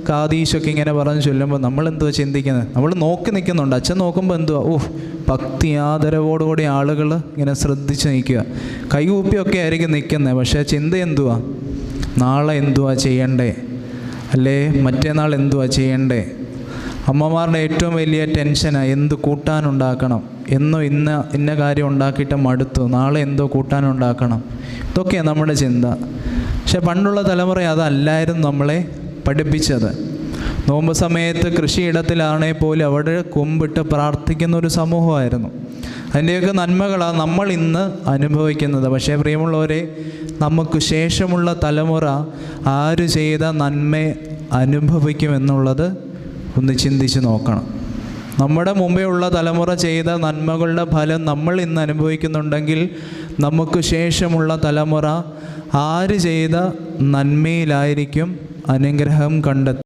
കാതീശൊക്കെ ഇങ്ങനെ പറഞ്ഞ് ചൊല്ലുമ്പോൾ നമ്മളെന്തുവാ ചിന്തിക്കുന്നത്? നമ്മൾ നോക്കി നിൽക്കുന്നുണ്ട്. അച്ഛൻ നോക്കുമ്പോൾ എന്തുവാ, ഭക്തി ആദരവോടുകൂടി ആളുകൾ ഇങ്ങനെ ശ്രദ്ധിച്ച് നിൽക്കുക, കൈകൂപ്പിയൊക്കെ ആയിരിക്കും നിൽക്കുന്നത്. പക്ഷേ ചിന്ത എന്തുവാ? നാളെ എന്തുവാ ചെയ്യണ്ടേ, അല്ലേ മറ്റേനാൾ എന്തുവാ ചെയ്യണ്ടേ? അമ്മമാരുടെ ഏറ്റവും വലിയ ടെൻഷനാണ് എന്ത് കൂട്ടാനുണ്ടാക്കണം, എന്നോ ഇന്ന കാര്യം ഉണ്ടാക്കിയിട്ട് മടുത്തു, നാളെ എന്തോ കൂട്ടാനുണ്ടാക്കണം. ഇതൊക്കെയാണ് നമ്മുടെ ചിന്ത. പക്ഷെ പണ്ടുള്ള തലമുറ അതല്ലായിരുന്നു നമ്മളെ പഠിപ്പിച്ചത്. നോമ്പ് സമയത്ത് കൃഷിയിടത്തിലാണെങ്കിൽ പോലും അവിടെ കുമ്പിട്ട് പ്രാർത്ഥിക്കുന്ന ഒരു സമൂഹമായിരുന്നു. അതിൻ്റെയൊക്കെ നന്മകളാണ് നമ്മൾ ഇന്ന് അനുഭവിക്കുന്നത്. പക്ഷേ പ്രിയമുള്ളവരെ, നമുക്ക് ശേഷമുള്ള തലമുറ ആര് ചെയ്ത നന്മ അനുഭവിക്കുമെന്നുള്ളത് ഒന്ന് ചിന്തിച്ച് നോക്കണം. നമ്മുടെ മുമ്പേ ഉള്ള തലമുറ ചെയ്ത നന്മകളുടെ ഫലം നമ്മൾ ഇന്ന് അനുഭവിക്കുന്നുണ്ടെങ്കിൽ നമുക്ക് ശേഷമുള്ള തലമുറ ആര് ചെയ്ത നന്മയിലായിരിക്കും അനുഗ്രഹം കണ്ടെത്തുക.